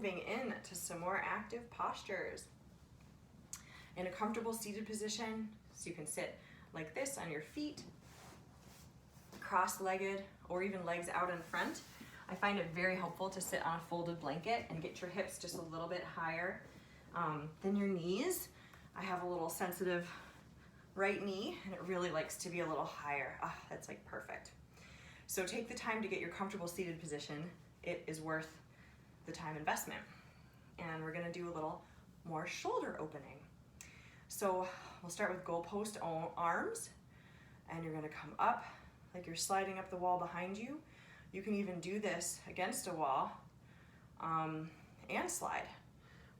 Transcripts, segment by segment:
moving in to some more active postures. In a comfortable seated position, so you can sit like this on your feet, cross-legged, or even legs out in front. I find it very helpful to sit on a folded blanket and get your hips just a little bit higher than your knees. I have a little sensitive right knee, and it really likes to be a little higher. Ah, that's like perfect. So take the time to get your comfortable seated position. It is worth the time investment. And we're gonna do a little more shoulder opening. So we'll start with goalpost arms, and you're gonna come up like you're sliding up the wall behind you. You can even do this against a wall and slide.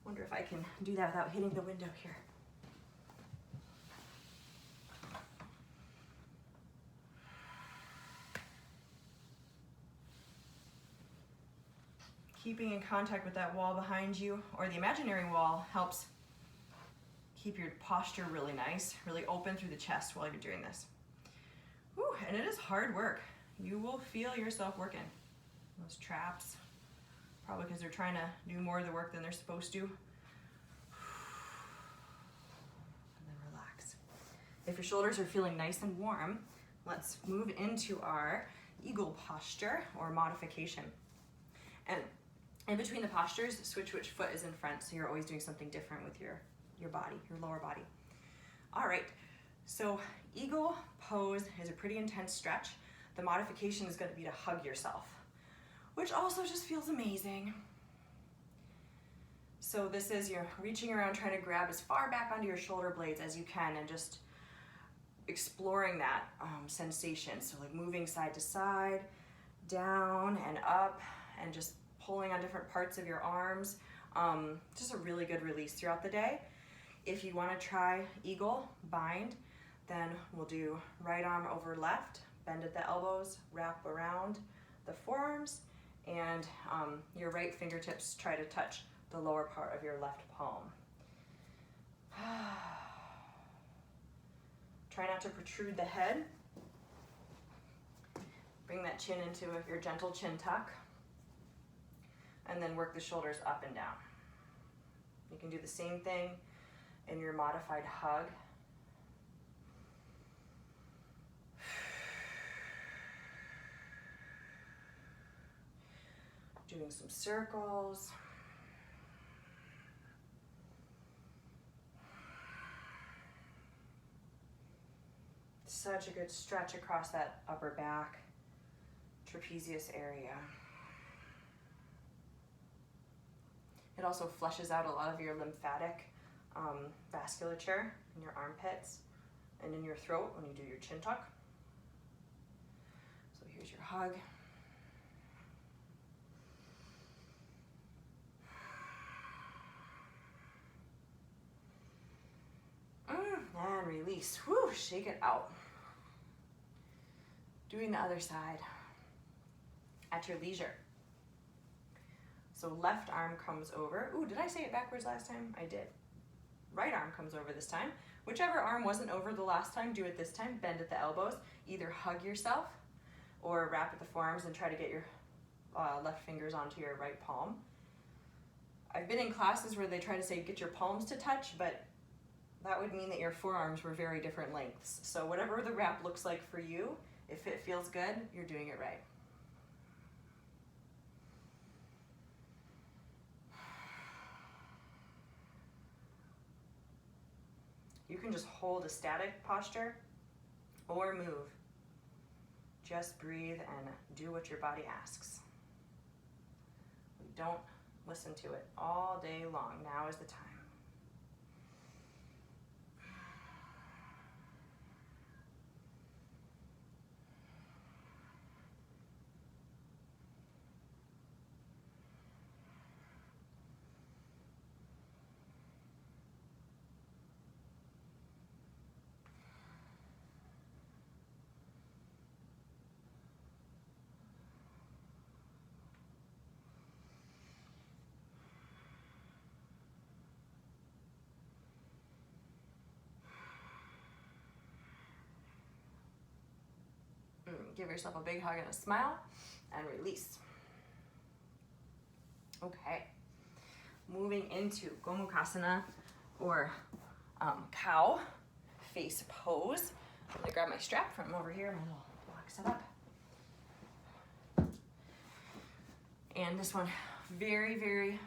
Wonder if I can do that without hitting the window here. Keeping in contact with that wall behind you, or the imaginary wall, helps keep your posture really nice, really open through the chest while you're doing this. Whew, and it is hard work. You will feel yourself working. Those traps, probably because they're trying to do more of the work than they're supposed to. And then relax. If your shoulders are feeling nice and warm, let's move into our eagle posture or modification. And in between the postures, switch which foot is in front, so you're always doing something different with your body, your lower body. All right, so eagle pose is a pretty intense stretch. The modification is going to be to hug yourself, which also just feels amazing. So this is you're reaching around, trying to grab as far back onto your shoulder blades as you can, and just exploring that sensation. So like moving side to side, down and up, and just pulling on different parts of your arms. Just a really good release throughout the day. If you want to try eagle bind, then we'll do right arm over left, bend at the elbows, wrap around the forearms, and your right fingertips try to touch the lower part of your left palm. Try not to protrude the head. Bring that chin into your gentle chin tuck, and then work the shoulders up and down. You can do the same thing in your modified hug. Doing some circles. Such a good stretch across that upper back, trapezius area. It also flushes out a lot of your lymphatic vasculature in your armpits and in your throat when you do your chin tuck. So here's your hug. And release. Whew, shake it out. Doing the other side at your leisure. So left arm comes over. Ooh, did I say it backwards last time? I did. Right arm comes over this time. Whichever arm wasn't over the last time, do it this time. Bend at the elbows. Either hug yourself or wrap at the forearms and try to get your left fingers onto your right palm. I've been in classes where they try to say get your palms to touch, but that would mean that your forearms were very different lengths. So whatever the wrap looks like for you, if it feels good, you're doing it right. You can just hold a static posture or move. Just breathe and do what your body asks. Don't listen to it all day long. Now is the time. Give yourself a big hug and a smile, and release. Okay, moving into Gomukhasana or cow face pose. I'm gonna grab my strap from over here, my little block set up. And this one, very, very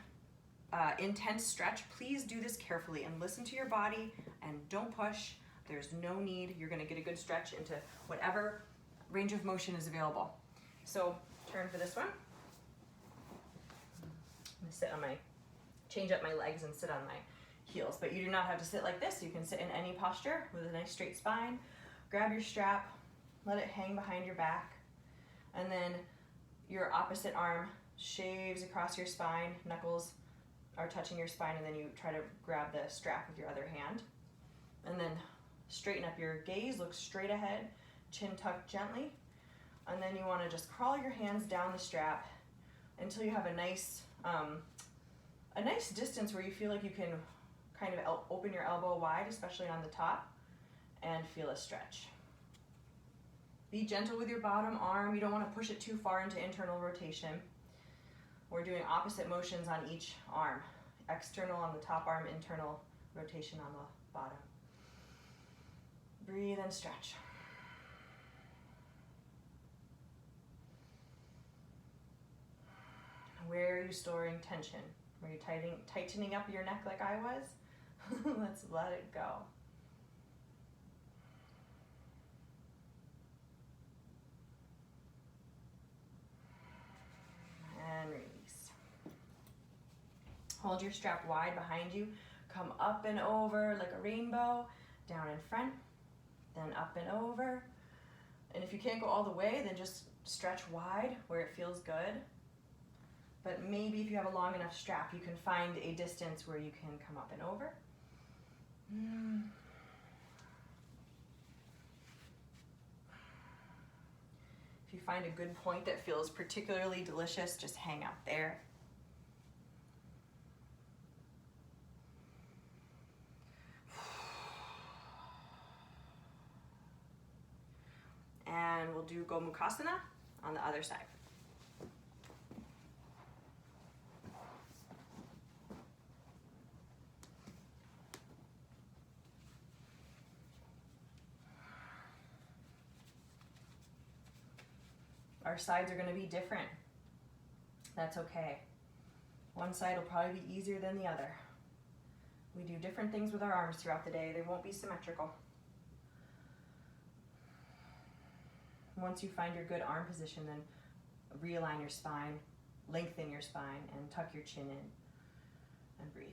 intense stretch. Please do this carefully and listen to your body and don't push. There's no need. You're gonna get a good stretch into whatever range of motion is available. So turn for this one. I'm gonna change up my legs and sit on my heels, but you do not have to sit like this. You can sit in any posture with a nice straight spine. Grab your strap, let it hang behind your back, and then your opposite arm shaves across your spine, knuckles are touching your spine, and then you try to grab the strap with your other hand. And then straighten up your gaze, look straight ahead, chin tucked gently, and then you want to just crawl your hands down the strap until you have a nice distance where you feel like you can kind of open your elbow wide, especially on the top, and feel a stretch. Be gentle with your bottom arm. You don't want to push it too far into internal rotation. We're doing opposite motions on each arm. External on the top arm, internal rotation on the bottom. Breathe and stretch. Where are you storing tension? Are you tightening up your neck like I was? Let's let it go. And release. Hold your strap wide behind you. Come up and over like a rainbow. Down in front. Then up and over. And if you can't go all the way, then just stretch wide where it feels good. But maybe if you have a long enough strap, you can find a distance where you can come up and over. If you find a good point that feels particularly delicious, just hang out there. And we'll do Gomukhasana on the other side. Our sides are going to be different. That's okay. One side will probably be easier than the other. We do different things with our arms throughout the day. They won't be symmetrical. Once you find your good arm position, then realign your spine, lengthen your spine, and tuck your chin in, and breathe.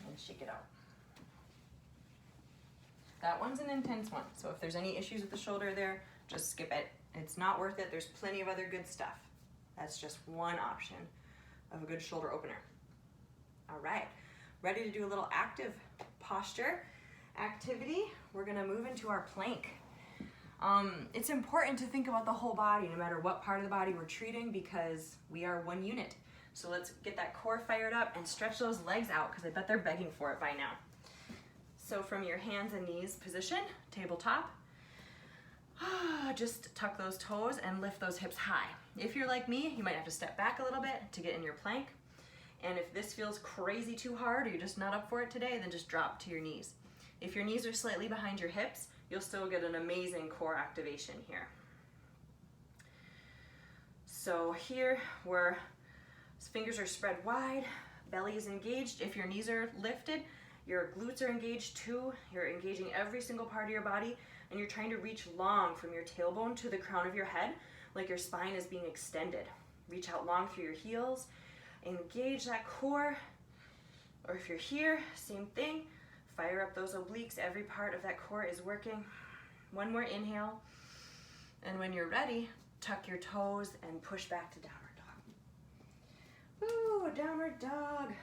And shake it out. That one's an intense one, so if there's any issues with the shoulder there, just skip it. It's not worth it. There's plenty of other good stuff. That's just one option of a good shoulder opener. All right, ready to do a little active posture activity. We're gonna move into our plank. It's important to think about the whole body, no matter what part of the body we're treating, because we are one unit. So let's get that core fired up and stretch those legs out, because I bet they're begging for it by now. So from your hands and knees position, tabletop, just tuck those toes and lift those hips high. If you're like me, you might have to step back a little bit to get in your plank. And if this feels crazy too hard, or you're just not up for it today, then just drop to your knees. If your knees are slightly behind your hips, you'll still get an amazing core activation here. So here, where fingers are spread wide, belly is engaged. If your knees are lifted, your glutes are engaged too. You're engaging every single part of your body, and you're trying to reach long from your tailbone to the crown of your head, like your spine is being extended. Reach out long through your heels, engage that core. Or if you're here, same thing. Fire up those obliques. Every part of that core is working. One more inhale. And when you're ready, tuck your toes and push back to downward dog. Ooh, downward dog.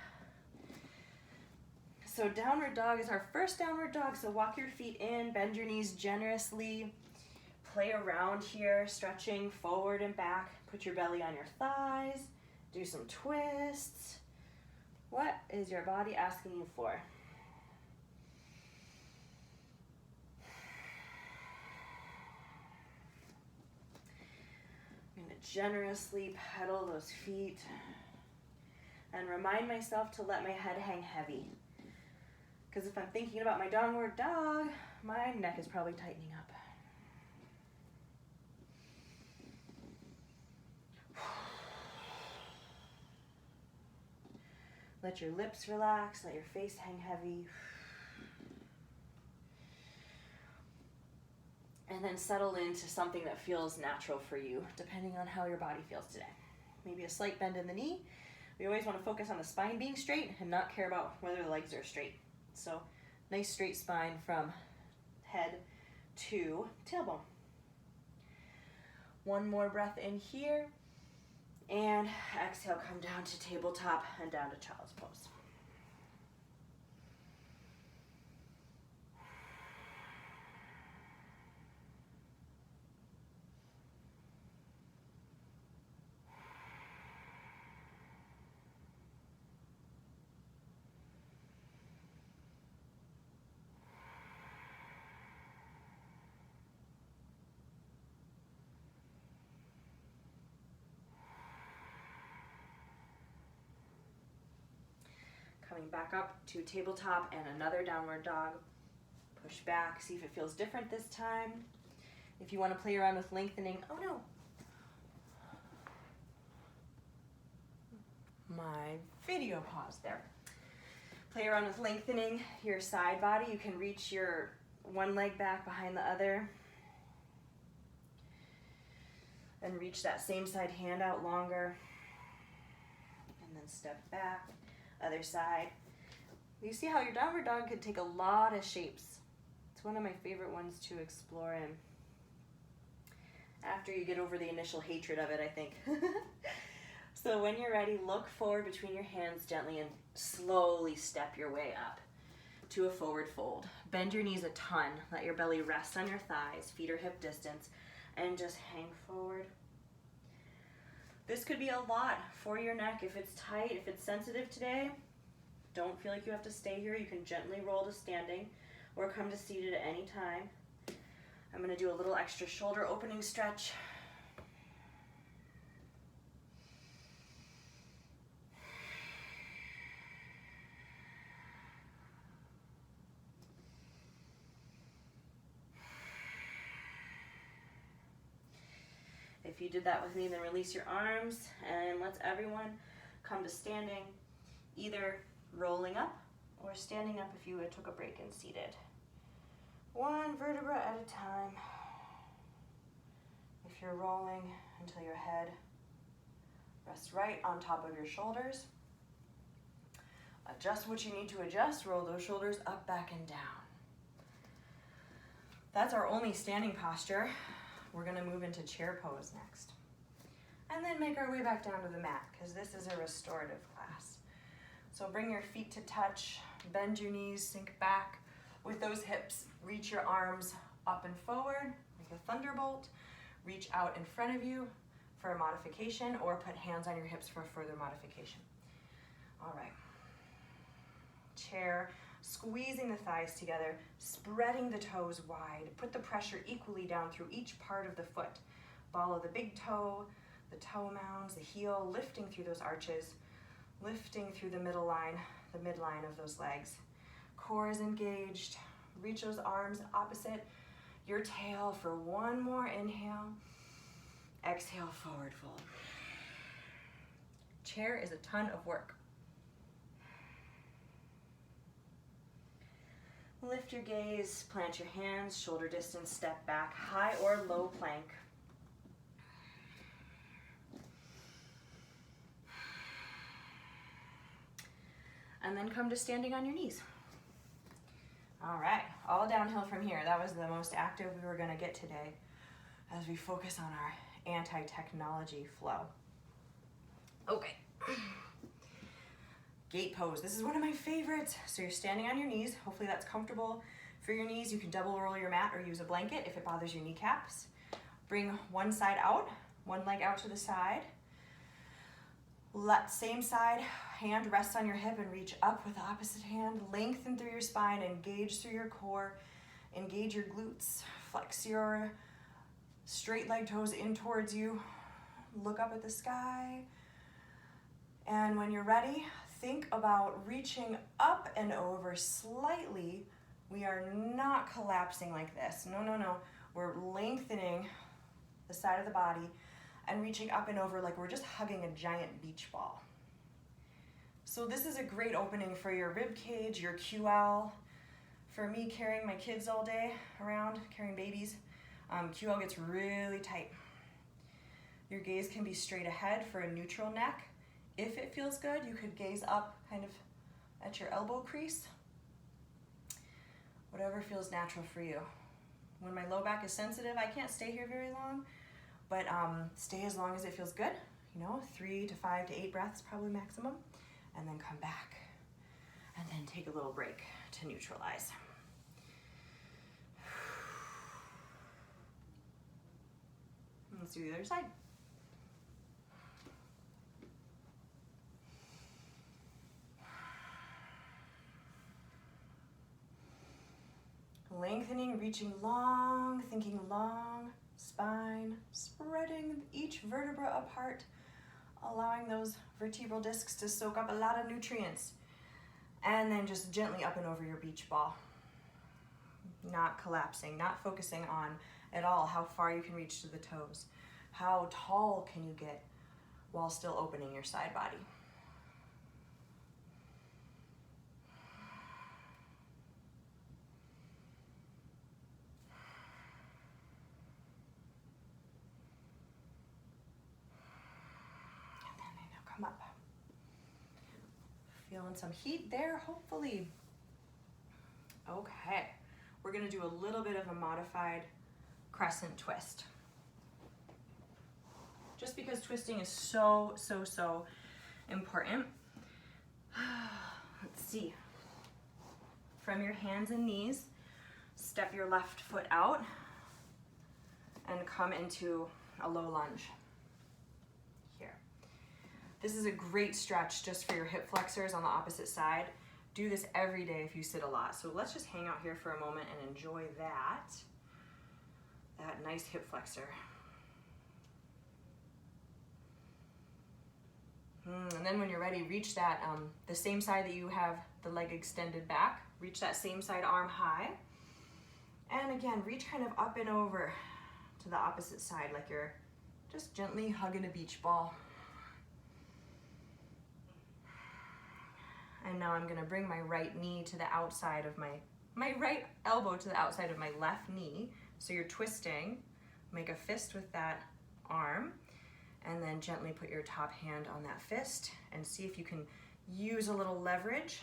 So downward dog is our first downward dog. So walk your feet in, bend your knees generously. Play around here, stretching forward and back. Put your belly on your thighs. Do some twists. What is your body asking you for? generously pedal those feet and remind myself to let my head hang heavy. Because if I'm thinking about my downward dog, my neck is probably tightening up. Let your lips relax, let your face hang heavy. And then settle into something that feels natural for you, depending on how your body feels today. Maybe a slight bend in the knee. We always want to focus on the spine being straight and not care about whether the legs are straight. So nice straight spine from head to tailbone. One more breath in here. And exhale, come down to tabletop and down to child's pose. Coming back up to tabletop and another downward dog. Push back, see if it feels different this time. If you want to play around with lengthening, oh no. My video paused there. Play around with lengthening your side body. You can reach your one leg back behind the other. And reach that same side hand out longer. And then step back. Other side. You see how your downward dog could take a lot of shapes. It's one of my favorite ones to explore in. After you get over the initial hatred of it, I think. So when you're ready, look forward between your hands gently and slowly step your way up to a forward fold. Bend your knees a ton. Let your belly rest on your thighs, feet are hip distance, and just hang forward. This could be a lot for your neck. If it's tight, if it's sensitive today, don't feel like you have to stay here. You can gently roll to standing or come to seated at any time. I'm going to do a little extra shoulder opening stretch. If you did that with me, then release your arms and let's everyone come to standing, either rolling up or standing up if you took a break and seated. One vertebra at a time. If you're rolling until your head rests right on top of your shoulders, adjust what you need to adjust, roll those shoulders up, back, and down. That's our only standing posture. We're gonna move into chair pose next. And then make our way back down to the mat, because this is a restorative class. So bring your feet to touch, bend your knees, sink back. With those hips, reach your arms up and forward, like a thunderbolt. Reach out in front of you for a modification, or put hands on your hips for a further modification. All right. Chair, squeezing the thighs together, spreading the toes wide. Put the pressure equally down through each part of the foot. Ball of the big toe, the toe mounds, the heel, lifting through those arches, lifting through the middle line, the midline of those legs. Core is engaged. Reach those arms opposite your tail for one more inhale. Exhale, forward fold. Chair is a ton of work. Lift your gaze, plant your hands, shoulder distance, step back, high or low plank. And then come to standing on your knees. All right, all downhill from here. That was the most active we were gonna get today as we focus on our anti-technology flow. Okay. Gate pose. This is one of my favorites. So you're standing on your knees. Hopefully that's comfortable for your knees. You can double roll your mat or use a blanket if it bothers your kneecaps. Bring one side out, one leg out to the side. Let same side, hand rests on your hip and reach up with the opposite hand. Lengthen through your spine, engage through your core, engage your glutes, flex your straight leg toes in towards you. look up at the sky. And when you're ready, think about reaching up and over slightly. We are not collapsing like this. No, no, no. We're lengthening the side of the body and reaching up and over like we're just hugging a giant beach ball. So this is a great opening for your rib cage, your QL. For me, carrying my kids all day around, carrying babies, QL gets really tight. Your gaze can be straight ahead for a neutral neck. If it feels good, you could gaze up kind of at your elbow crease. Whatever feels natural for you. When my low back is sensitive, I can't stay here very long, but stay as long as it feels good. 3 to 5 to 8 breaths probably maximum, and then come back, and then take a little break to neutralize. Let's do the other side. Lengthening, reaching long, thinking long, spine, spreading each vertebra apart, allowing those vertebral discs to soak up a lot of nutrients. And then just gently up and over your beach ball. Not collapsing, not focusing on at all how far you can reach to the toes. How tall can you get while still opening your side body? Come up. Feeling some heat there, hopefully. Okay, we're gonna do a little bit of a modified crescent twist. Just because twisting is so important. Let's see. From your hands and knees, step your left foot out and come into a low lunge. This is a great stretch just for your hip flexors on the opposite side. Do this every day if you sit a lot. So let's just hang out here for a moment and enjoy that nice hip flexor. And then when you're ready, reach that, the same side that you have the leg extended back, reach that same side arm high. And again, reach kind of up and over to the opposite side like you're just gently hugging a beach ball. And now I'm gonna bring my right knee to the outside of my right elbow to the outside of my left knee. So you're twisting, make a fist with that arm, and then gently put your top hand on that fist and see if you can use a little leverage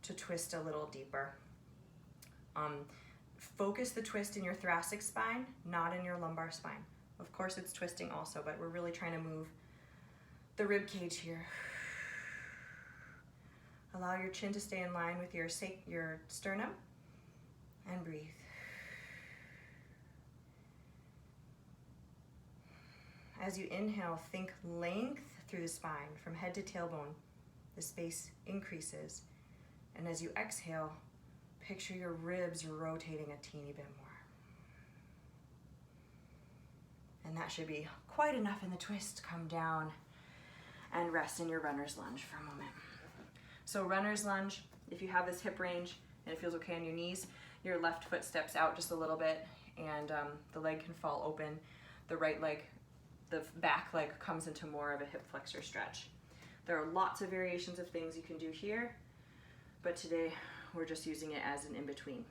to twist a little deeper. Focus the twist in your thoracic spine, not in your lumbar spine. Of course it's twisting also, but we're really trying to move the rib cage here. Allow your chin to stay in line with your sternum, and breathe. As you inhale, think length through the spine from head to tailbone. The space increases. And as you exhale, picture your ribs rotating a teeny bit more. And that should be quite enough in the twist. Come down and rest in your runner's lunge for a moment. So runner's lunge, if you have this hip range and it feels okay on your knees, your left foot steps out just a little bit and the leg can fall open. The right leg, the back leg comes into more of a hip flexor stretch. There are lots of variations of things you can do here, but today we're just using it as an in-between.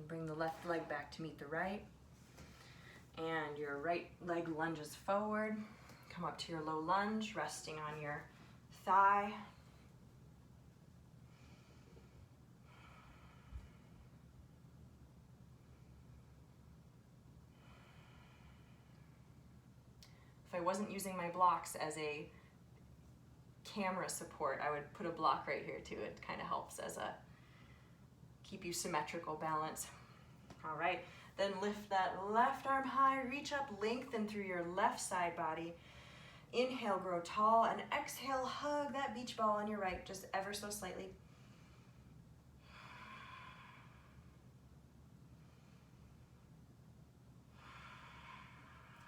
Bring the left leg back to meet the right. And your right leg lunges forward. Come up to your low lunge, resting on your thigh. If I wasn't using my blocks as a camera support, I would put a block right here too. It kind of helps as a keep you symmetrical balance. All right. Then lift that left arm high, reach up, lengthen through your left side body. Inhale, grow tall, and exhale, hug that beach ball on your right, just ever so slightly.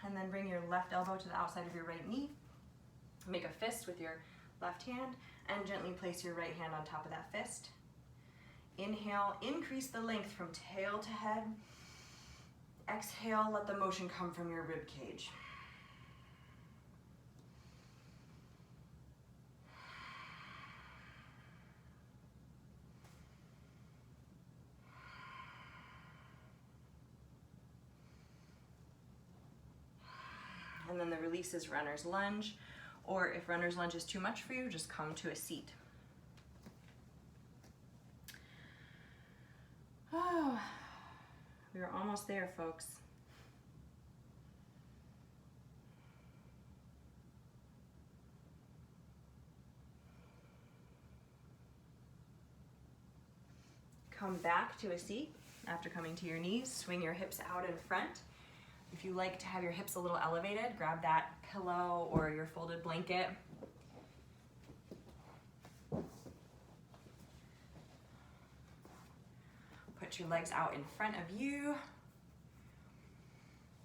and then bring your left elbow to the outside of your right knee. Make a fist with your left hand and gently place your right hand on top of that fist. Inhale, increase the length from tail to head. Exhale, let the motion come from your rib cage. And then the release is runner's lunge, or if runner's lunge is too much for you, just come to a seat. Oh, we are almost there, folks. Come back to a seat after coming to your knees. Swing your hips out in front. If you like to have your hips a little elevated, grab that pillow or your folded blanket. Put your legs out in front of you.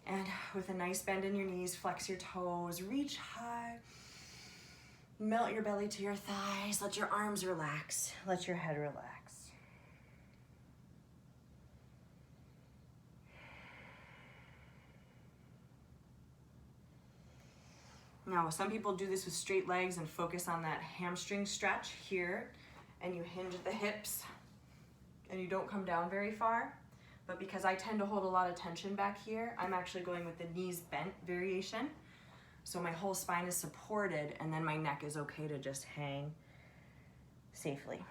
And with a nice bend in your knees, flex your toes, reach high. Melt your belly to your thighs. Let your arms relax. Let your head relax. Now, some people do this with straight legs and focus on that hamstring stretch here, and you hinge at the hips, and you don't come down very far. But because I tend to hold a lot of tension back here, I'm actually going with the knees bent variation. So my whole spine is supported, and then my neck is okay to just hang safely.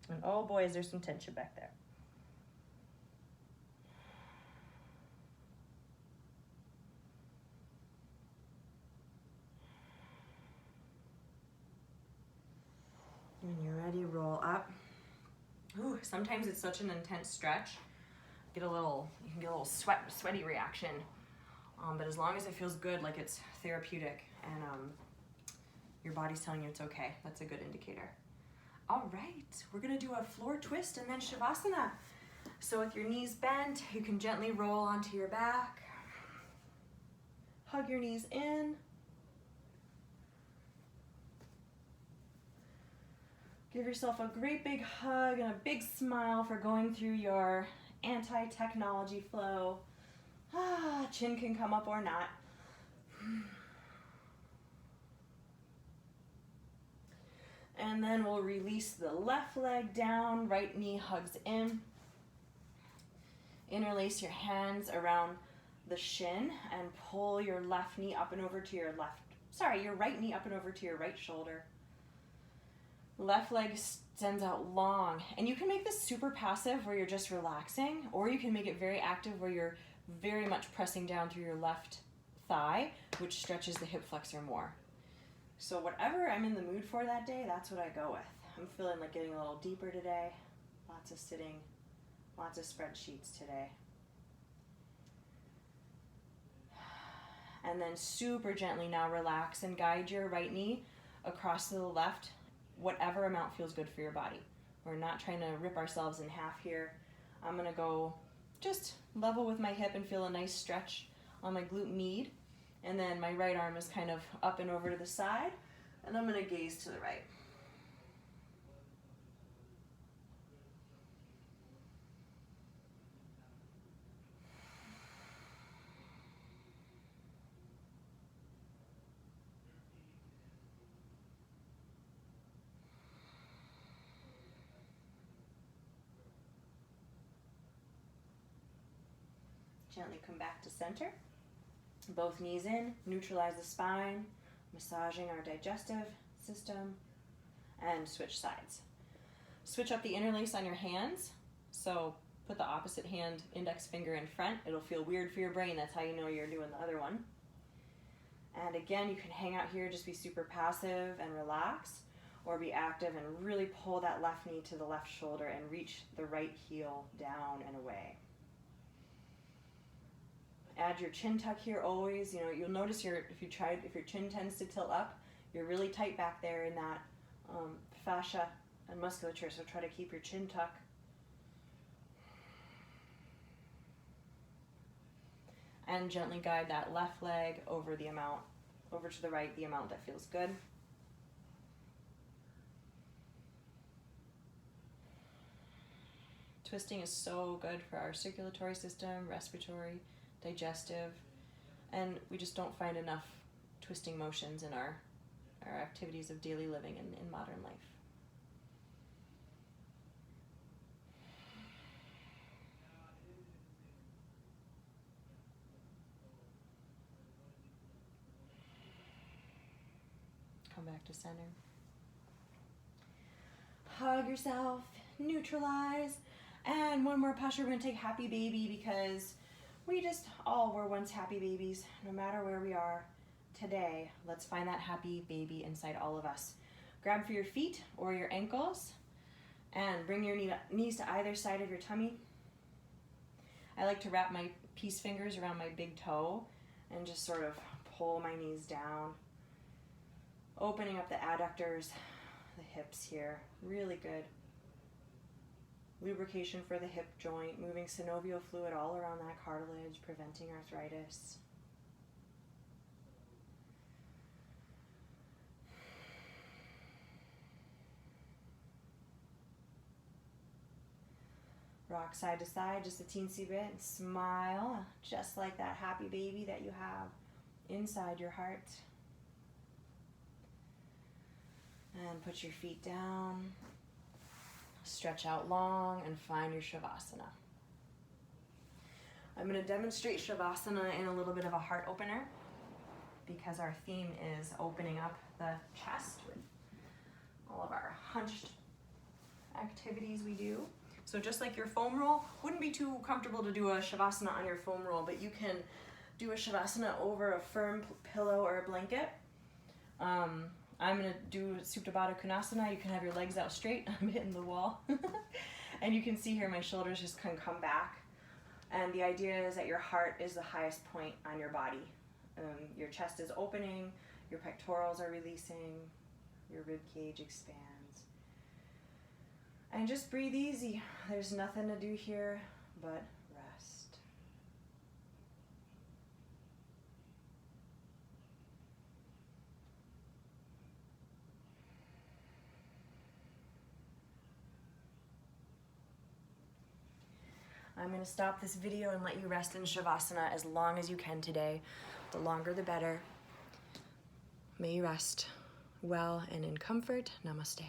And oh boy, is there some tension back there. When you're ready, roll up. Ooh, sometimes it's such an intense stretch. You can get a little sweaty reaction. But as long as it feels good, like it's therapeutic, and your body's telling you it's okay, that's a good indicator. All right, we're gonna do a floor twist and then Shavasana. So with your knees bent, you can gently roll onto your back. Hug your knees in. Give yourself a great big hug and a big smile for going through your anti-technology flow. Chin can come up or not. And then we'll release the left leg down, right knee hugs in. Interlace your hands around the shin and pull your left knee up and over to your your right knee up and over to your right shoulder. Left leg extends out long, and you can make this super passive where you're just relaxing, or you can make it very active where you're very much pressing down through your left thigh, which stretches the hip flexor more. So whatever I'm in the mood for that day, that's what I go with. I'm feeling like getting a little deeper today. Lots of sitting, lots of spreadsheets today. And then super gently now relax and guide your right knee across to the left, whatever amount feels good for your body. We're not trying to rip ourselves in half here. I'm gonna go just level with my hip and feel a nice stretch on my glute med. And then my right arm is kind of up and over to the side, and I'm gonna gaze to the right. Gently come back to center. Both knees in, neutralize the spine, massaging our digestive system, and switch sides. Switch up the interlace on your hands. So put the opposite hand, index finger in front. It'll feel weird for your brain. That's how you know you're doing the other one. And again, you can hang out here, just be super passive and relax, or be active and really pull that left knee to the left shoulder and reach the right heel down and away. Add your chin tuck here always. You know, you'll notice if your chin tends to tilt up, you're really tight back there in that fascia and musculature, so try to keep your chin tuck. and gently guide that left leg over to the right, the amount that feels good. Twisting is so good for our circulatory system, respiratory, digestive, and we just don't find enough twisting motions in our activities of daily living in modern life. Come back to center. Hug yourself, neutralize, and one more posture. We're gonna take happy baby because we just all were once happy babies, no matter where we are. Today, let's find that happy baby inside all of us. Grab for your feet or your ankles and bring your knees to either side of your tummy. I like to wrap my peace fingers around my big toe and just sort of pull my knees down, opening up the adductors, the hips here, really good. Lubrication for the hip joint, moving synovial fluid all around that cartilage, preventing arthritis. Rock side to side, just a teensy bit, and smile, just like that happy baby that you have inside your heart. And put your feet down, stretch out long, and find your Shavasana. I'm going to demonstrate Shavasana in a little bit of a heart opener because our theme is opening up the chest with all of our hunched activities we do. So just like your foam roll, wouldn't be too comfortable to do a Shavasana on your foam roll, but you can do a Shavasana over a firm pillow or a blanket. I'm gonna do Supta Baddha Konasana. You can have your legs out straight. I'm hitting the wall. And you can see here my shoulders just can come back. And the idea is that your heart is the highest point on your body. Your chest is opening, your pectorals are releasing, your rib cage expands. And just breathe easy. There's nothing to do here but rest. I'm going to stop this video and let you rest in Shavasana as long as you can today. The longer the better. May you rest well and in comfort. Namaste.